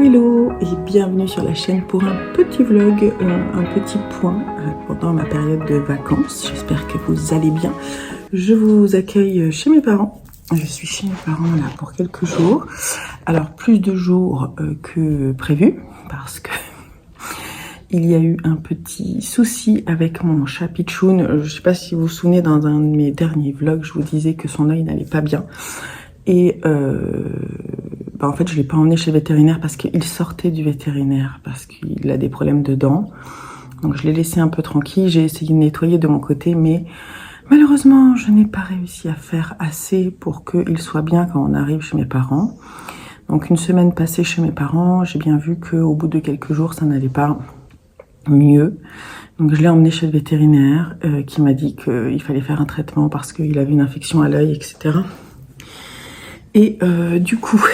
Hello et bienvenue sur la chaîne pour un petit vlog, un petit point pendant ma période de vacances. J'espère que vous allez bien. Je vous accueille chez mes parents. Je suis chez mes parents là pour quelques jours. Alors plus de jours que prévu parce que il y a eu un petit souci avec mon chat Pichoun. Je sais pas si vous vous souvenez, dans un de mes derniers vlogs, je vous disais que son œil n'allait pas bien. Et en fait, je l'ai pas emmené chez le vétérinaire parce qu'il sortait du vétérinaire, parce qu'il a des problèmes de dents. Donc je l'ai laissé un peu tranquille, j'ai essayé de nettoyer de mon côté, mais malheureusement, je n'ai pas réussi à faire assez pour qu'il soit bien quand on arrive chez mes parents. Donc une semaine passée chez mes parents, j'ai bien vu qu'au bout de quelques jours, ça n'allait pas mieux. Donc je l'ai emmené chez le vétérinaire qui m'a dit qu'il fallait faire un traitement parce qu'il avait une infection à l'œil, etc. Et du coup,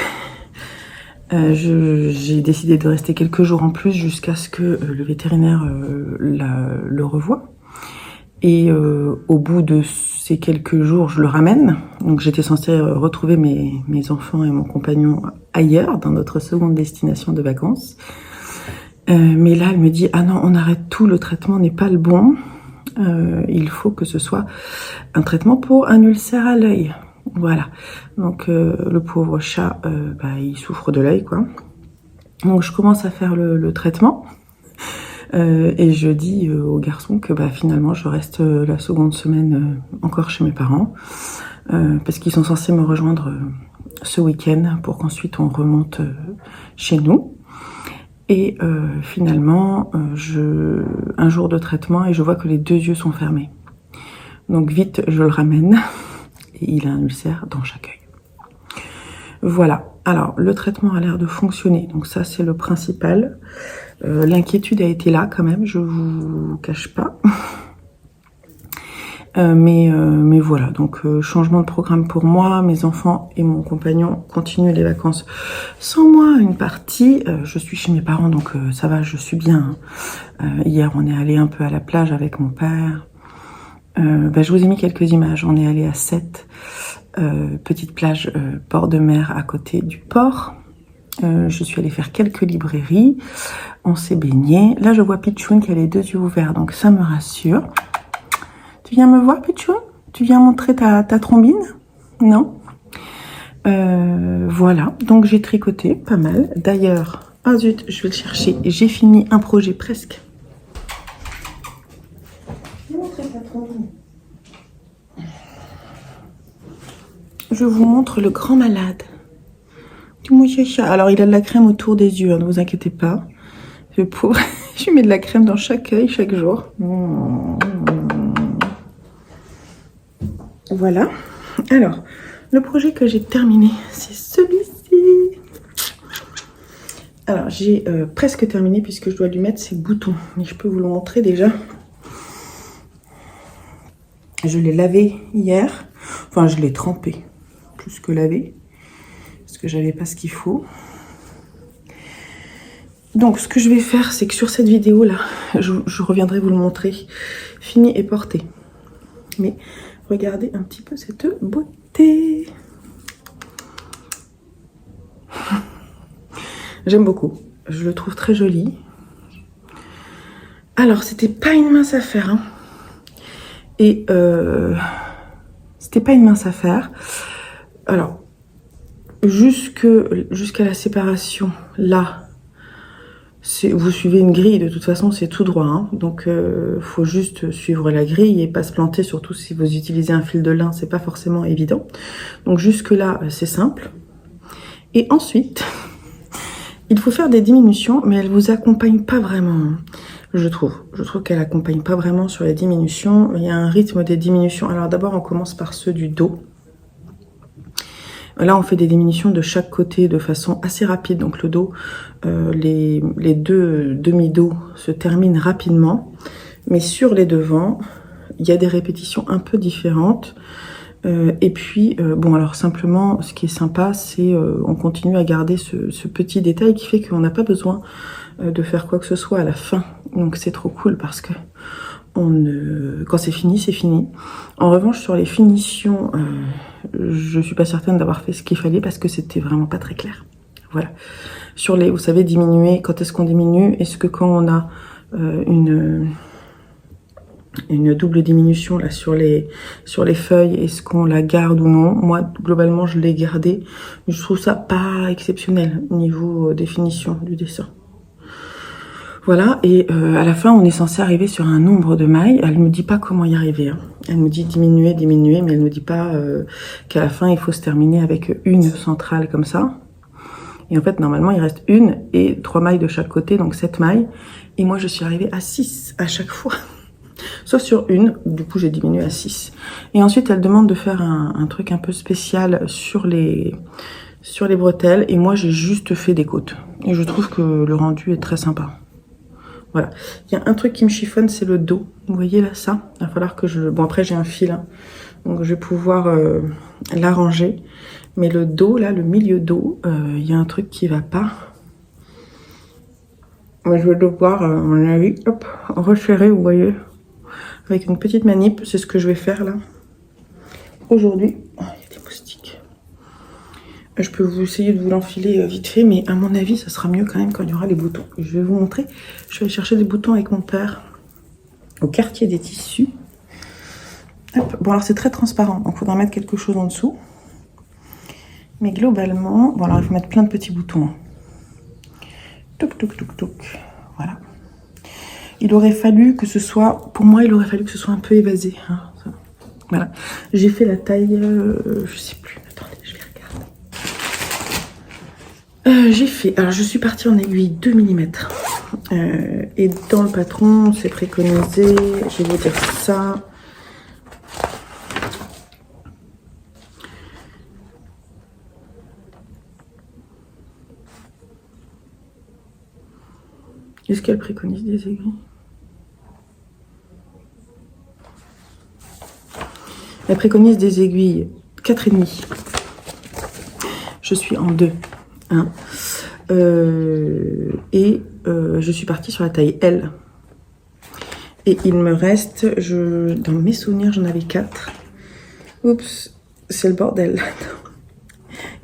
j'ai décidé de rester quelques jours en plus jusqu'à ce que le vétérinaire le revoie. Et au bout de ces quelques jours, je le ramène. Donc j'étais censée retrouver mes enfants et mon compagnon ailleurs, dans notre seconde destination de vacances. Mais là, elle me dit « Ah non, on arrête tout, le traitement n'est pas le bon. Il faut que ce soit un traitement pour un ulcère à l'œil. » Voilà, donc le pauvre chat, il souffre de l'œil, quoi. Donc je commence à faire le traitement et je dis au garçon que finalement je reste la seconde semaine encore chez mes parents parce qu'ils sont censés me rejoindre ce week-end pour qu'ensuite on remonte chez nous. Et finalement, un jour de traitement et je vois que les deux yeux sont fermés. Donc vite, je le ramène. Et il a un ulcère dans chaque œil. Voilà. Alors, le traitement a l'air de fonctionner. Donc ça, c'est le principal. L'inquiétude a été là quand même, je vous cache pas. Mais voilà. Donc, changement de programme pour moi. Mes enfants et mon compagnon continuent les vacances sans moi. Une partie. Je suis chez mes parents, donc ça va, je suis bien. Hier, on est allé un peu à la plage avec mon père. Je vous ai mis quelques images. On est allé à Sète, petite plage bord de mer à côté du port. Je suis allée faire quelques librairies. On s'est baigné. Là, je vois Pichoun qui a les deux yeux ouverts, donc ça me rassure. Tu viens me voir, Pichoun? Tu viens montrer ta trombine? Non? Voilà, donc j'ai tricoté pas mal. D'ailleurs, ah zut, je vais le chercher. J'ai fini un projet presque. Je vous montre le grand malade. Alors il a de la crème autour des yeux, ne vous inquiétez pas. Le pauvre, je lui mets de la crème dans chaque œil chaque jour. Voilà. Alors, le projet que j'ai terminé, c'est celui-ci. Alors j'ai presque terminé puisque je dois lui mettre ses boutons. Mais je peux vous le montrer déjà. Je l'ai lavé hier. Enfin, je l'ai trempé. Plus que lavé. Parce que j'avais pas ce qu'il faut. Donc, ce que je vais faire, c'est que sur cette vidéo-là, je reviendrai vous le montrer. Fini et porté. Mais regardez un petit peu cette beauté. J'aime beaucoup. Je le trouve très joli. Alors, c'était pas une mince affaire, hein. Et c'était pas une mince affaire. Alors, jusqu'à la séparation, là, vous suivez une grille, de toute façon c'est tout droit, hein. Donc faut juste suivre la grille et pas se planter, surtout si vous utilisez un fil de lin, c'est pas forcément évident. Donc jusque là c'est simple. Et ensuite, il faut faire des diminutions, mais elle vous accompagne pas vraiment, je trouve. Je trouve qu'elle accompagne pas vraiment sur les diminutions. Il y a un rythme des diminutions. Alors d'abord on commence par ceux du dos. Là, on fait des diminutions de chaque côté de façon assez rapide. Donc le dos, les deux demi-dos se terminent rapidement. Mais sur les devants, il y a des répétitions un peu différentes. Et puis, bon, alors simplement, ce qui est sympa, c'est on continue à garder ce petit détail qui fait qu'on n'a pas besoin de faire quoi que ce soit à la fin. Donc c'est trop cool parce que quand c'est fini, c'est fini. En revanche, sur les finitions, je suis pas certaine d'avoir fait ce qu'il fallait parce que c'était vraiment pas très clair. Voilà. Sur les, vous savez, diminuer, quand est-ce qu'on diminue? Est-ce que quand on a une double diminution là sur les feuilles, est-ce qu'on la garde ou non? Moi, globalement, je l'ai gardée. Je trouve ça pas exceptionnel au niveau définition du dessin. Voilà, et à la fin, on est censé arriver sur un nombre de mailles. Elle ne nous dit pas comment y arriver, hein. Elle nous dit diminuer, diminuer, mais elle ne nous dit pas qu'à la fin, il faut se terminer avec une centrale comme ça. Et en fait, normalement, il reste une et 3 mailles de chaque côté, donc 7 mailles. Et moi, je suis arrivée à 6 à chaque fois. Sauf sur une, du coup, j'ai diminué à 6. Et ensuite, elle demande de faire un truc un peu spécial sur les bretelles. Et moi, j'ai juste fait des côtes. Et je trouve que le rendu est très sympa. Voilà. Il y a un truc qui me chiffonne, c'est le dos. Vous voyez là, ça? Il va falloir que je... Bon, après, j'ai un fil, hein, donc je vais pouvoir l'arranger. Mais le dos, là, le milieu dos, il y a un truc qui va pas. Moi, je vais devoir, à mon avis, hop, resserrer, vous voyez, avec une petite manip. C'est ce que je vais faire, là, aujourd'hui. Oh, il y a des moustiques. Je peux vous essayer de vous l'enfiler vite fait, mais à mon avis, ça sera mieux quand même quand il y aura les boutons. Je vais vous montrer. Je vais aller chercher des boutons avec mon père au quartier des tissus. Hop. Bon, alors c'est très transparent, donc il faudra mettre quelque chose en dessous. Mais globalement, bon, alors il faut mettre plein de petits boutons. Toc, toc, toc, toc. Voilà. Il aurait fallu que ce soit, pour moi, il aurait fallu que ce soit un peu évasé, hein, ça. Voilà. J'ai fait la taille, je sais plus. Attendez, je vais regarder. J'ai fait, alors je suis partie en aiguille 2 mm. Et dans le patron, c'est préconisé, je vais vous dire ça. Est-ce qu'elle préconise des aiguilles? Elle préconise des aiguilles 4,5. Je suis en 2. Hein. Je suis partie sur la taille L. Et il me reste, dans mes souvenirs, j'en avais 4. Oups, c'est le bordel.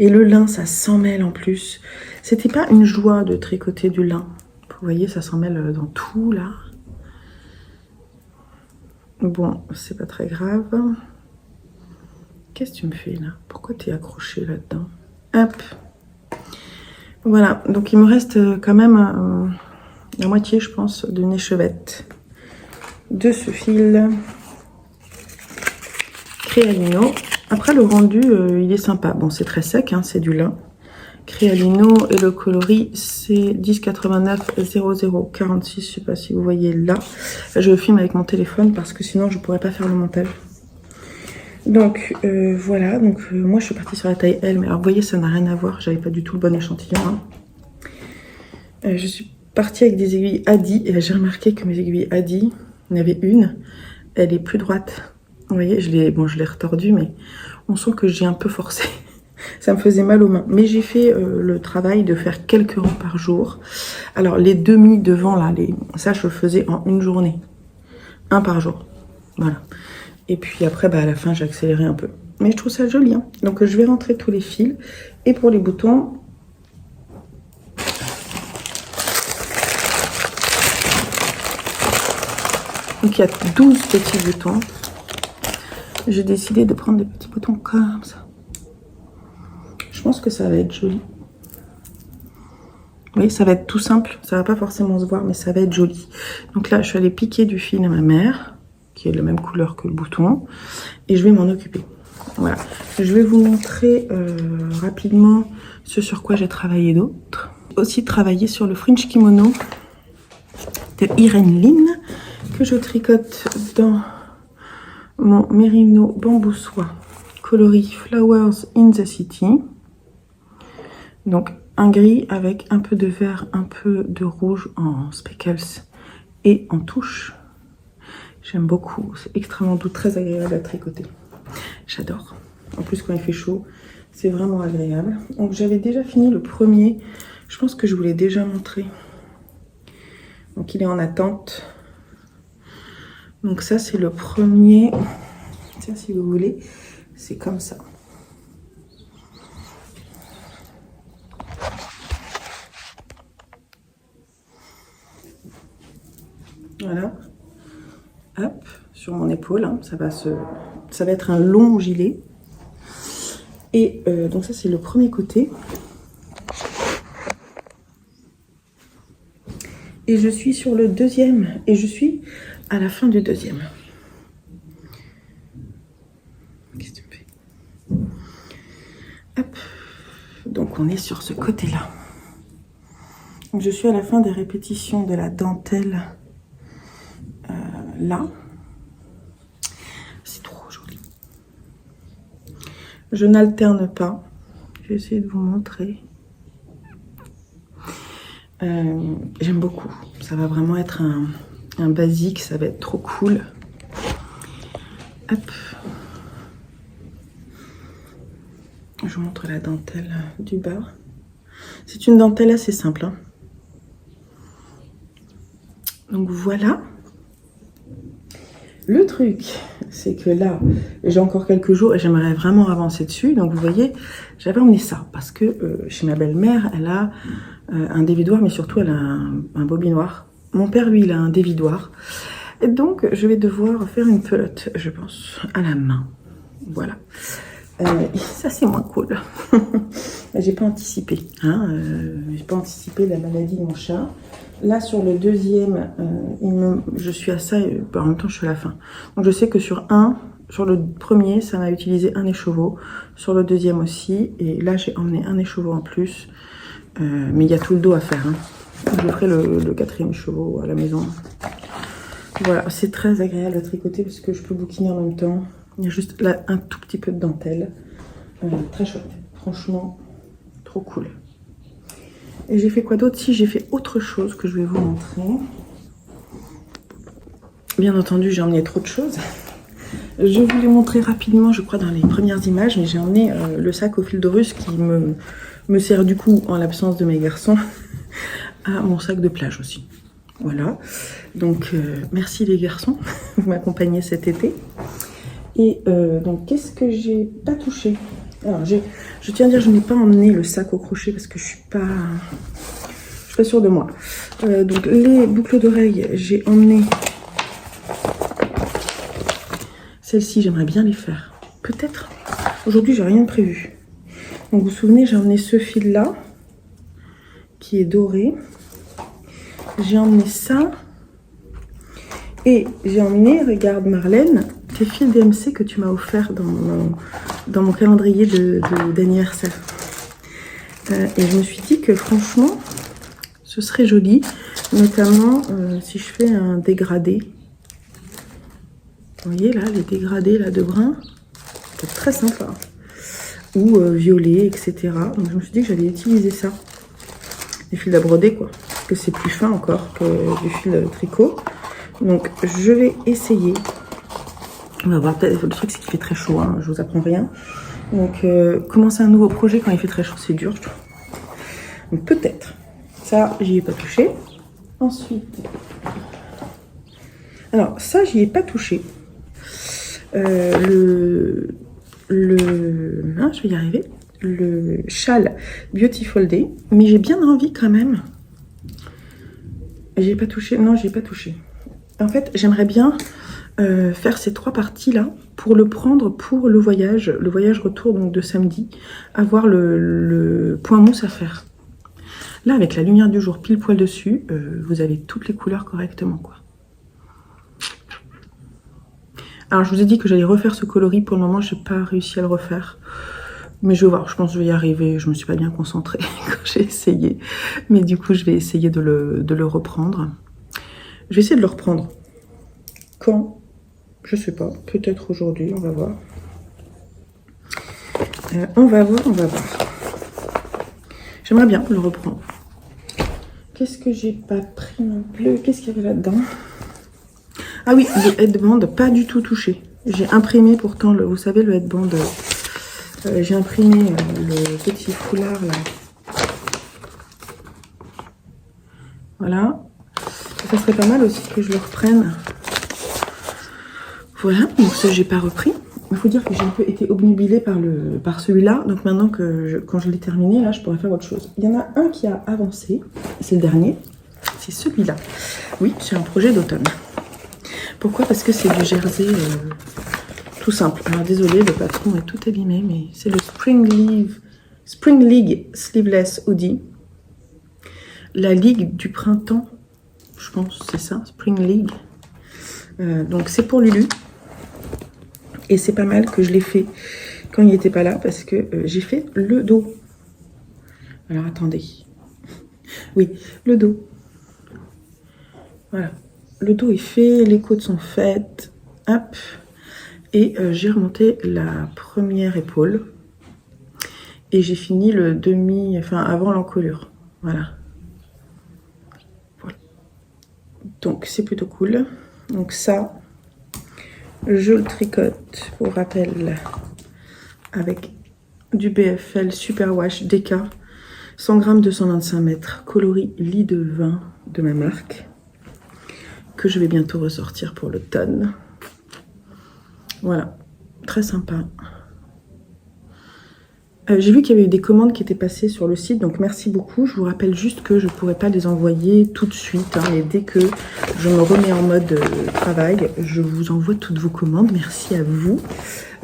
Et le lin, ça s'en mêle en plus. C'était pas une joie de tricoter du lin. Vous voyez, ça s'en mêle dans tout, là. Bon, c'est pas très grave. Qu'est-ce que tu me fais, là? Pourquoi tu es accroché là-dedans? Hop. Voilà, donc il me reste quand même la moitié, je pense, d'une échevette de ce fil Créalino. Après, le rendu, il est sympa. Bon, c'est très sec, hein, c'est du lin. Créalino et le coloris, c'est 1089 00 46. Je sais pas si vous voyez là. Je filme avec mon téléphone parce que sinon, je pourrais pas faire le montage. Donc voilà, donc moi je suis partie sur la taille L, mais alors vous voyez ça n'a rien à voir, j'avais pas du tout le bon échantillon, hein. Je suis partie avec des aiguilles Adi et j'ai remarqué que mes aiguilles Adi, il y en avait une, elle est plus droite. Vous voyez, je l'ai retordue, mais on sent que j'ai un peu forcé. Ça me faisait mal aux mains, mais j'ai fait le travail de faire quelques rangs par jour. Alors les demi devant là, ça je le faisais en une journée, un par jour, voilà. Et puis après, bah, à la fin, j'ai accéléré un peu. Mais je trouve ça joli, hein. Donc je vais rentrer tous les fils. Et pour les boutons, donc il y a 12 petits boutons. j'ai décidé de prendre des petits boutons comme ça. Je pense que ça va être joli. Oui, ça va être tout simple. Ça va pas forcément se voir, mais ça va être joli. Donc là, je suis allée piquer du fil à ma mère, qui est de la même couleur que le bouton. Et je vais m'en occuper. Voilà. Je vais vous montrer rapidement ce sur quoi j'ai travaillé d'autre. Aussi travaillé sur le Fringe Kimono de Irene Lin, que je tricote dans mon Merino Bamboo Soie coloris Flowers in the City. Donc un gris avec un peu de vert, un peu de rouge en speckles et en touche. J'aime beaucoup, c'est extrêmement doux, très agréable à tricoter. J'adore. En plus quand il fait chaud, c'est vraiment agréable. Donc j'avais déjà fini le premier, je pense que je vous l'ai déjà montré. Donc il est en attente. Donc ça c'est le premier. Tiens, si vous voulez, c'est comme ça. Voilà. Hop, sur mon épaule, hein. Ça va être un long gilet. Et donc ça c'est le premier côté. Et je suis sur le deuxième. Et je suis à la fin du deuxième. Qu'est-ce que tu fais? Hop. Donc on est sur ce côté-là. Je suis à la fin des répétitions de la dentelle. Là. C'est trop joli. Je n'alterne pas. Je vais essayer de vous montrer. J'aime beaucoup. Ça va vraiment être un basique. Ça va être trop cool. Hop. Je vous montre la dentelle du bas. C'est une dentelle assez simple. Hein. Donc voilà. Le truc, c'est que là, j'ai encore quelques jours et j'aimerais vraiment avancer dessus. Donc vous voyez, j'avais emmené ça parce que chez ma belle-mère, elle a un dévidoir, mais surtout elle a un bobinoir. Mon père, lui, il a un dévidoir. Et donc, je vais devoir faire une pelote, je pense, à la main. Voilà. Ça, c'est moins cool. J'ai pas anticipé. Hein, j'ai pas anticipé la maladie de mon chat. Là, sur le deuxième, je suis à ça et en même temps, je suis à la fin. Donc, je sais que sur le premier, ça m'a utilisé un écheveau. Sur le deuxième aussi. Et là, j'ai emmené un écheveau en plus. Mais il y a tout le dos à faire. Hein. Je ferai le quatrième écheveau à la maison. Voilà, c'est très agréable à tricoter parce que je peux bouquiner en même temps. Il y a juste là un tout petit peu de dentelle. Très chouette. Franchement, trop cool. Et j'ai fait quoi d'autre? Si, j'ai fait autre chose que je vais vous montrer. Bien entendu, j'ai emmené trop de choses. Je vous l'ai montré rapidement, je crois, dans les premières images, mais j'ai emmené le sac au fil de russe qui me sert du coup, en l'absence de mes garçons, à mon sac de plage aussi. Voilà. Donc, merci les garçons, vous m'accompagnez cet été. Et donc, qu'est-ce que j'ai pas touché? Alors, je tiens à dire, je n'ai pas emmené le sac au crochet parce que je suis pas sûre de moi. Donc, les boucles d'oreilles, j'ai emmené celles-ci, j'aimerais bien les faire. Peut-être. Aujourd'hui, j'ai rien de prévu. Donc, vous vous souvenez, j'ai emmené ce fil-là qui est doré. J'ai emmené ça. Et j'ai emmené, regarde Marlène, tes fils DMC que tu m'as offert dans mon calendrier d'anniversaire. Et je me suis dit que franchement, ce serait joli, notamment si je fais un dégradé. Vous voyez là, les dégradés là, de brun, c'est très sympa. Ou violet, etc. Donc je me suis dit que j'allais utiliser ça. Des fils à broder quoi, parce que c'est plus fin encore que du fil tricot. Donc je vais essayer. On va voir, peut-être le truc c'est qu'il fait très chaud, hein, je vous apprends rien. Donc commencer un nouveau projet quand il fait très chaud, c'est dur, je trouve. Donc peut-être. Ça, j'y ai pas touché. Ensuite, alors ça, j'y ai pas touché. Je vais y arriver. Le châle Beautiful Day, mais j'ai bien envie quand même. J'ai pas touché. Non, j'ai pas touché. En fait, j'aimerais bien faire ces 3 parties-là pour le prendre pour le voyage retour donc de samedi, avoir le point mousse à faire. Là, avec la lumière du jour pile poil dessus, vous avez toutes les couleurs correctement, quoi. Alors, je vous ai dit que j'allais refaire ce coloris. Pour le moment, je n'ai pas réussi à le refaire. Mais je vais voir, je pense que je vais y arriver. Je me suis pas bien concentrée quand j'ai essayé. Mais du coup, je vais essayer de le reprendre. Je vais essayer de le reprendre. Quand? Je sais pas. Peut-être aujourd'hui, on va voir. On va voir. J'aimerais bien le reprendre. Qu'est-ce que j'ai pas pris non plus? Qu'est-ce qu'il y avait là-dedans? Ah oui, le headband, pas du tout touché. J'ai imprimé pourtant, vous savez, le headband... j'ai imprimé le petit foulard là. Voilà. Ça serait pas mal aussi que je le reprenne. Voilà, donc ça j'ai pas repris. Il faut dire que j'ai un peu été obnubilée par celui-là. Donc maintenant que quand je l'ai terminé, là je pourrais faire autre chose. Il y en a un qui a avancé. C'est le dernier. C'est celui-là. Oui, c'est un projet d'automne. Pourquoi? Parce que c'est du jersey tout simple. Alors désolé, le patron est tout abîmé, mais c'est le Spring League Sleeveless Hoodie. La ligue du printemps, je pense, c'est ça, Spring League. Donc c'est pour Lulu. Et c'est pas mal que je l'ai fait quand il n'était pas là, parce que j'ai fait le dos. Alors attendez. Oui, le dos. Voilà. Le dos est fait, les côtes sont faites. Hop. Et j'ai remonté la première épaule. Et j'ai fini le demi, enfin avant l'encolure. Voilà. Donc c'est plutôt cool. Donc ça, je le tricote pour rappel avec du BFL Superwash DK. 100 grammes 225 mètres. Coloris lit de vin de ma marque. Que je vais bientôt ressortir pour l'automne. Voilà, très sympa. J'ai vu qu'il y avait eu des commandes qui étaient passées sur le site, donc merci beaucoup. Je vous rappelle juste que je ne pourrai pas les envoyer tout de suite. Hein, et dès que je me remets en mode travail, je vous envoie toutes vos commandes. Merci à vous.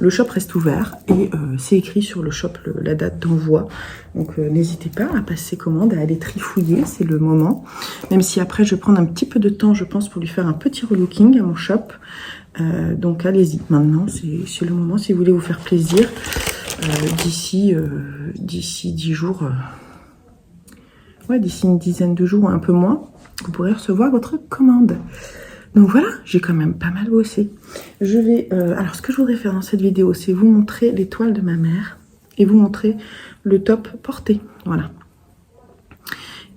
Le shop reste ouvert et c'est écrit sur le shop la date d'envoi. Donc n'hésitez pas à passer commande, à aller trifouiller, c'est le moment. Même si après je vais prendre un petit peu de temps, je pense, pour lui faire un petit relooking à mon shop. Donc allez-y, maintenant c'est le moment si vous voulez vous faire plaisir. D'ici 10 jours, ouais, d'ici une dizaine de jours ou un peu moins, vous pourrez recevoir votre commande. Donc voilà, j'ai quand même pas mal bossé. Je vais, alors ce que je voudrais faire dans cette vidéo, c'est vous montrer les toiles de ma mère et vous montrer le top porté, voilà.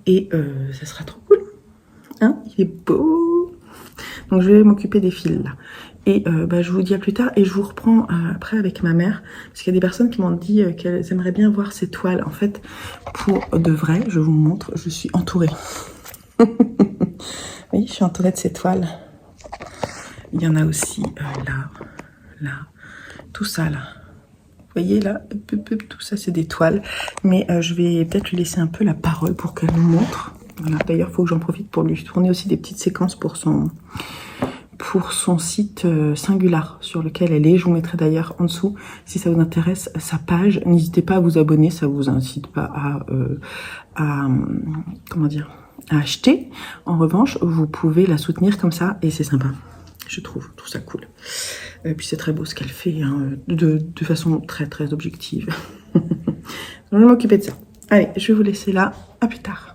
Et ça sera trop cool, hein, il est beau. Donc je vais m'occuper des fils là. Et je vous dis à plus tard et je vous reprends après avec ma mère. Parce qu'il y a des personnes qui m'ont dit qu'elles aimeraient bien voir ces toiles. En fait, pour de vrai, je vous montre, je suis entourée. Oui, je suis entourée de ces toiles. Il y en a aussi là, tout ça là. Vous voyez là, tout ça c'est des toiles. Mais je vais peut-être lui laisser un peu la parole pour qu'elle nous montre. Voilà. D'ailleurs, il faut que j'en profite pour lui tourner aussi des petites séquences pour son site Singular sur lequel elle est. Je vous mettrai d'ailleurs en dessous, si ça vous intéresse, sa page. N'hésitez pas à vous abonner, ça vous incite pas à comment dire, à acheter. En revanche, vous pouvez la soutenir comme ça et c'est sympa. Je trouve ça cool. Et puis c'est très beau ce qu'elle fait, hein, de façon très très objective. Je vais m'occuper de ça. Allez, je vais vous laisser là. À plus tard.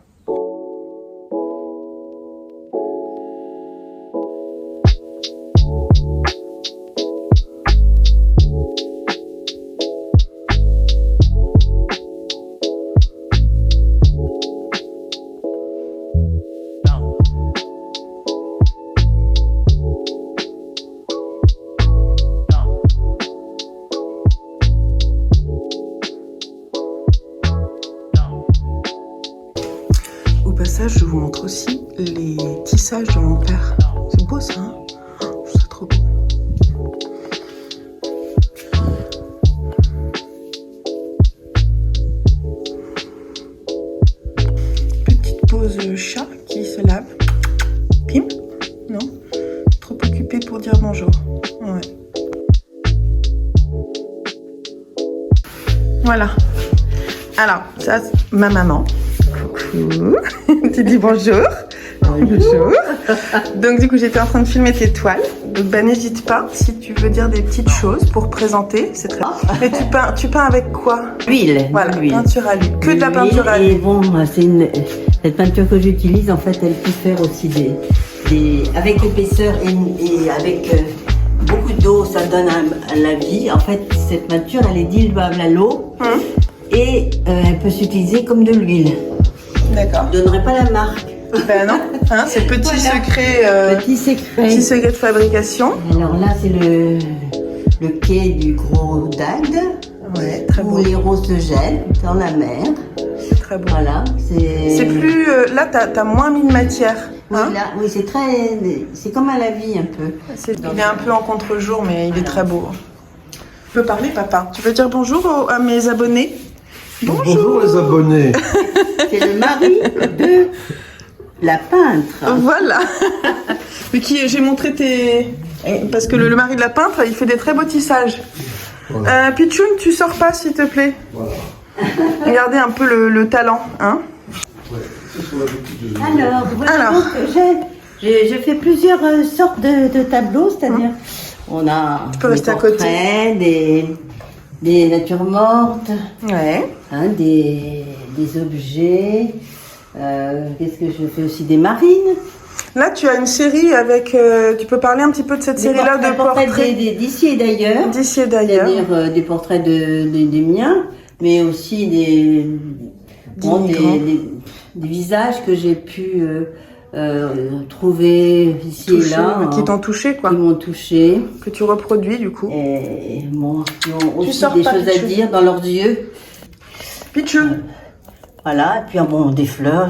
Je vous montre aussi les tissages de mon père. C'est beau ça, hein? C'est trop beau. Petite pause chat qui se lave. Pim? Non? Trop occupé pour dire bonjour. Voilà. Alors, ça, c'est ma maman. Coucou. Tu dis bonjour. Bonjour. Donc du coup, j'étais en train de filmer tes toiles. Donc bah, n'hésite pas si tu veux dire des petites choses pour présenter. C'est très. Mais tu peins avec quoi? L'huile. Voilà, peinture à l'huile. Que de la peinture à l'huile. Et bon, cette peinture que j'utilise, en fait, elle peut faire aussi avec l'épaisseur et avec beaucoup d'eau, ça donne la vie. En fait, cette peinture, elle est diluable à l'eau et elle peut s'utiliser comme de l'huile. D'accord. Je ne donnerai pas la marque. Ben non, hein, c'est petit secret. Petit secret de fabrication. Alors là, c'est le quai du Gros d'Agde. Ouais, très beau. Où les roses se gèlent dans la mer. C'est très beau. Voilà, c'est plus. Là, t'as moins mis de matière. Hein, oui, c'est comme à la vie un peu. Il est un peu en contre-jour, mais il est très beau. Tu peux parler, papa? Tu veux dire bonjour à mes abonnés? Bonjour les abonnés. C'est le mari de la peintre. Voilà. Mais j'ai montré parce que le mari de la peintre, il fait des très beaux tissages. Voilà. Pichoun, tu sors pas s'il te plaît. Voilà. Regardez un peu le talent, hein. Ouais. Alors, donc, je fais plusieurs sortes de tableaux, c'est-à-dire on a des portraits, des natures mortes, ouais. Hein, des objets. Qu'est-ce que je fais aussi? Des marines. Là, tu as une série avec. Tu peux parler un petit peu de cette série-là de portraits d'ici et d'ailleurs. D'ici et d'ailleurs. C'est-à-dire des portraits des miens, mais aussi des visages que j'ai pu trouver ici et là. Qui t'ont touché, quoi. Qui m'ont touché. Que tu reproduis, du coup. Et bon, qui ont aussi des choses à dire dans leurs yeux. Pichoun. Voilà, et puis bon, des fleurs,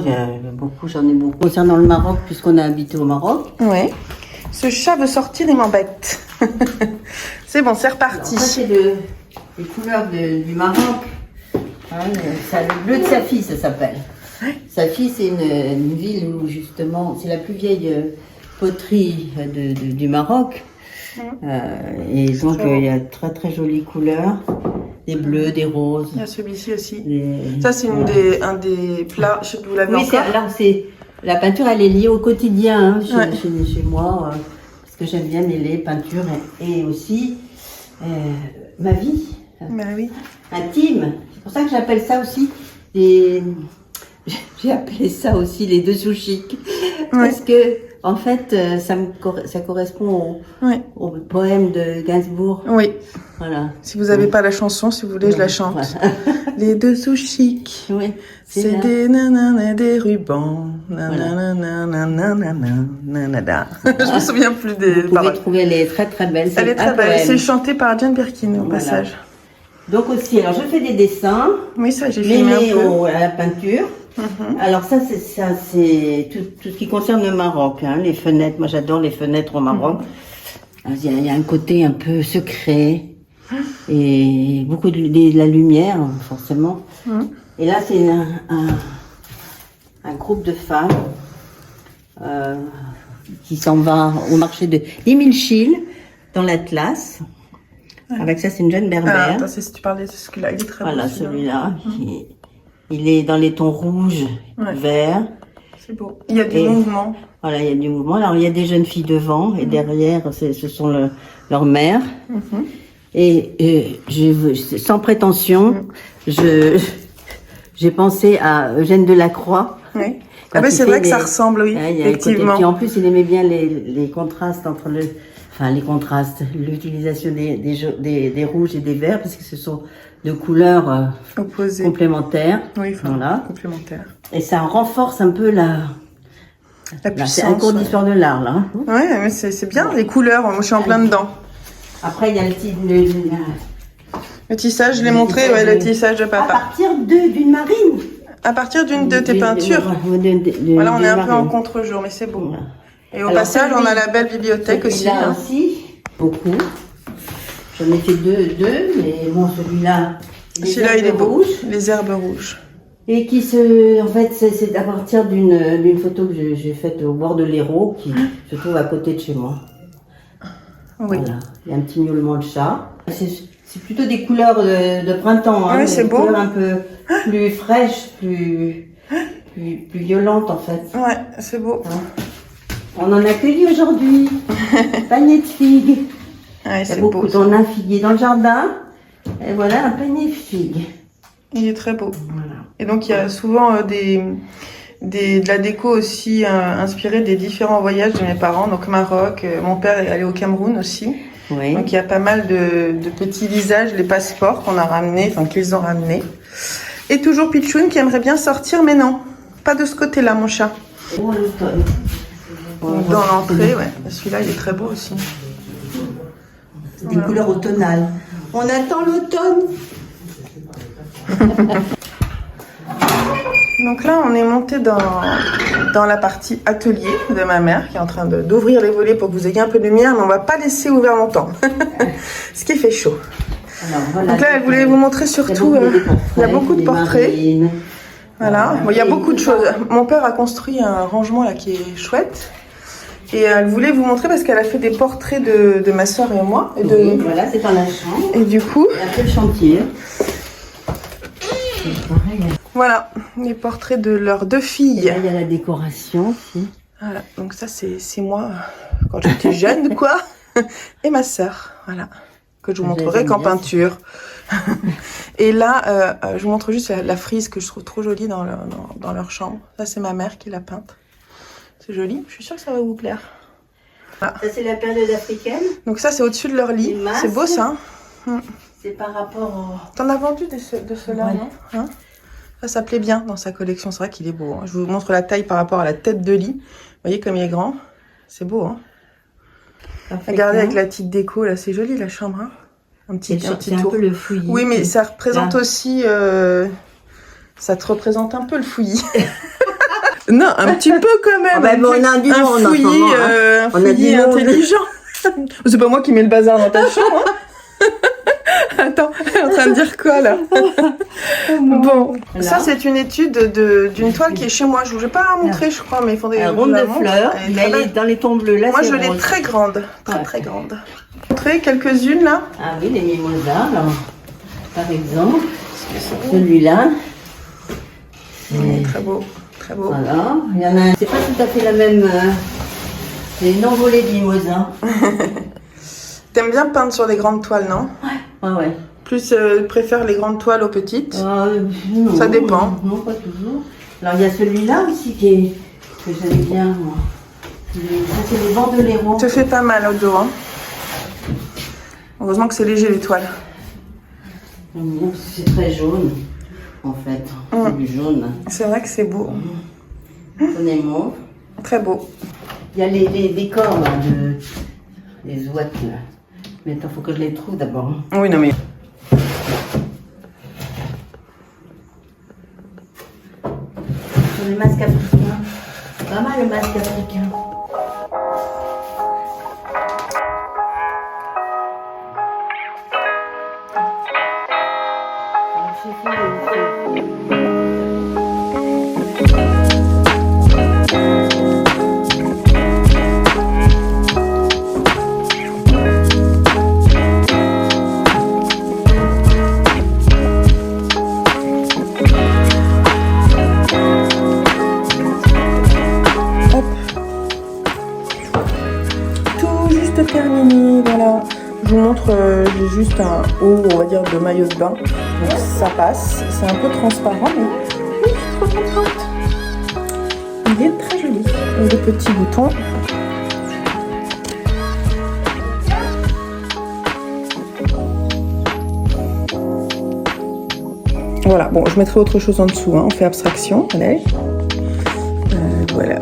j'en ai beaucoup. Concernant le Maroc, puisqu'on a habité au Maroc. Ouais. Ce chat veut sortir, il m'embête. C'est bon, c'est reparti. Alors, ça, c'est les couleurs du Maroc. Hein, le bleu de Safi, ça s'appelle. Safi, c'est une ville où justement, c'est la plus vieille poterie du Maroc. Et donc, il y a très très jolies couleurs. Des bleus, des roses. Il y a celui-ci aussi. Ça, c'est un des plats. Je sais que vous l'avez encore. Alors, la peinture, elle est liée au quotidien hein, chez moi. Parce que j'aime bien mêler peinture et aussi ma vie. Bah oui. Intime. C'est pour ça que j'appelle ça aussi j'ai appelé ça aussi les dessous chics. Parce que, en fait, ça correspond au poème de Gainsbourg. Oui. Voilà. Si vous n'avez pas la chanson, si vous voulez, je la chante. Voilà. Les dessous chics. Oui. C'est des nananas, des rubans. Nanana. Je me souviens plus des paroles. Vous pouvez trouver, elle est très très belle. Elle est très belle. C'est chanté par Jane Birkin au passage. Donc aussi, alors je fais des dessins. Oui, ça j'ai filmé un peu. À la peinture. Alors ça c'est tout ce qui concerne le Maroc, hein, les fenêtres. Moi j'adore les fenêtres au Maroc. Il y a un côté un peu secret et beaucoup de la lumière forcément. Et là c'est un groupe de femmes qui s'en va au marché de Imilchil dans l'Atlas. Avec ça c'est une jeune berbère. Attends, si tu parlais de celui-là, il est très beau. Voilà celui-là. Il est dans les tons rouges, verts. C'est beau. Il y a du mouvement. Voilà, il y a du mouvement. Alors, il y a des jeunes filles devant et derrière, ce sont leurs mères. Et sans prétention, j'ai pensé à Eugène Delacroix. Oui. Ah ben c'est vrai que ça ressemble, oui, effectivement. Et puis en plus, il aimait bien les contrastes entre l'utilisation des rouges et des verts, parce que ce sont de couleurs opposées, complémentaires. Oui, voilà. Complémentaires. Et ça renforce un peu la puissance. C'est un cours d'histoire de l'art, là. Ouais, mais c'est bien, les couleurs. Moi, je suis en plein dedans. Après, il y a le tissage, je l'ai montré, le tissage de papa. À partir d'une marine. À partir d'une de tes peintures. Voilà, on est un peu en contre-jour, mais c'est beau. Voilà. Et au passage, on a la belle bibliothèque aussi. Là aussi, beaucoup. J'en ai fait deux, mais bon, celui-là. Celui-là, il est beau. Les herbes rouges. Et en fait, c'est à partir d'une photo que j'ai faite au bord de l'Hérault, qui se trouve à côté de chez moi. Oui. Voilà. Il y a un petit miaulement de chat. c'est plutôt des couleurs de printemps. Hein, ouais, c'est beau. Des couleurs un peu plus fraîches, plus violentes en fait. Ouais, c'est beau. Hein. On en a cueilli aujourd'hui. Panier de figues. Ouais, Il y a c'est beaucoup. beau. On a un figuier dans le jardin. Et voilà un panier de figues. Il est très beau. Voilà. Et donc il y a souvent de la déco aussi inspirée des différents voyages de mes parents. Donc Maroc, mon père est allé au Cameroun aussi. Oui. Donc il y a pas mal de petits visages, les passeports qu'on a ramenés, enfin qu'ils ont ramenés. Et toujours Pichoun qui aimerait bien sortir, mais non, pas de ce côté-là mon chat. Oh, l'automne. Donc, dans l'entrée, ouais. Celui-là il est très beau aussi. Des couleurs automnales. On attend l'automne. Donc là, on est monté dans la partie atelier de ma mère qui est en train d'ouvrir les volets pour que vous ayez un peu de lumière, mais on va pas laisser ouvert longtemps, ce qui fait chaud. Alors, voilà, donc là, elle voulait vous montrer surtout, il y a beaucoup de portraits. Voilà, bon, il y a beaucoup de choses. Mon père a construit un rangement là qui est chouette. Et elle voulait vous montrer parce qu'elle a fait des portraits de ma soeur et moi. Et Oui, voilà, c'est dans la chambre. Et du coup, Elle a fait le chantier. voilà, les portraits de leurs deux filles. Là, il y a la décoration aussi. Voilà, donc ça c'est moi quand j'étais jeune, quoi. Et ma sœur, voilà, que je vous montrerai qu'en peinture. Et là, je vous montre juste la frise que je trouve trop jolie dans leur chambre. Ça, c'est ma mère qui l'a peinte. C'est joli, je suis sûre que ça va vous plaire. Voilà. Ça, c'est la période africaine. Donc ça, c'est au-dessus de leur lit. C'est beau, ça. C'est par rapport au... T'en as vendu de ceux-là, ouais. non hein? Ça plaît bien dans sa collection. C'est vrai qu'il est beau. Hein. Je vous montre la taille par rapport à la tête de lit. Vous voyez comme il est grand. C'est beau, hein. Regardez avec la petite déco, là. C'est joli, la chambre, hein. Un petit tour. C'est un peu le fouillis. Oui, mais ça représente aussi... ça te représente un peu le fouillis. Non, un petit peu quand même. Ah bah, on a du monde, un fouillis, hein. un fouillis intelligent. C'est pas moi qui mets le bazar dans ta chambre. Hein. Attends, elle est en train de dire quoi là? Bon, voilà. Ça c'est une étude d'une toile qui est chez moi. Je ne vous ai pas montré, je crois, mais il faudrait. Ronde de fleurs, mais elle est dans les tons bleus là. Moi je l'ai très grande, très grande. Montrer quelques-unes là. Ah oui, les mimosas, là. Par exemple, celui-là. Très beau, très beau. Voilà, il y en a un. C'est pas tout à fait la même. C'est une envolée de mimosas. T'aimes bien peindre sur des grandes toiles, non? Ouais, ouais. Plus préfère les grandes toiles aux petites? Non, ça dépend. Non, pas toujours. Alors il y a celui-là aussi que j'aime bien, moi. Ça c'est les bandoleros. Ça fait pas mal au dos, hein. Heureusement que c'est léger les toiles. C'est très jaune, en fait. C'est du jaune. C'est vrai que c'est beau. Prenez mauve. Très beau. Il y a les décors là, les ouates là. Mais attends, faut que je les trouve d'abord. Oui, non mais... Sur les masques africains. Pas mal le masque africain. Terminé, voilà. Je vous montre, j'ai juste un haut, on va dire, de maillot de bain. Donc ça passe. C'est un peu transparent, mais oui, je suis trop contente. Il est très joli. Et des petits boutons. Voilà, bon, je mettrai autre chose en dessous, hein. On fait abstraction, allez. Voilà.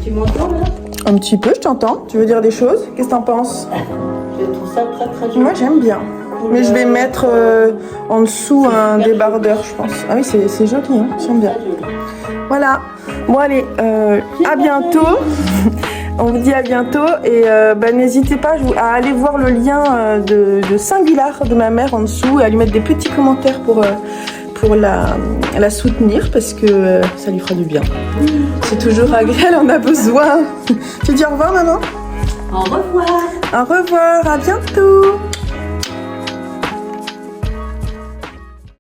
Tu m'entends là? Un petit peu, je t'entends. Tu veux dire des choses? Qu'est-ce que t'en penses? Je trouve ça très très joli. Moi j'aime bien. Mais je vais mettre en dessous un débardeur, je pense. Ah oui, c'est joli, hein. J'aime bien. Voilà. Bon allez, à bientôt. On vous dit à bientôt. Et n'hésitez pas à aller voir le lien de Singular de ma mère en dessous et à lui mettre des petits commentaires pour la soutenir parce que ça lui fera du bien. C'est toujours agréable, elle en a besoin. Tu dis au revoir maman? Au revoir. Au revoir, à bientôt.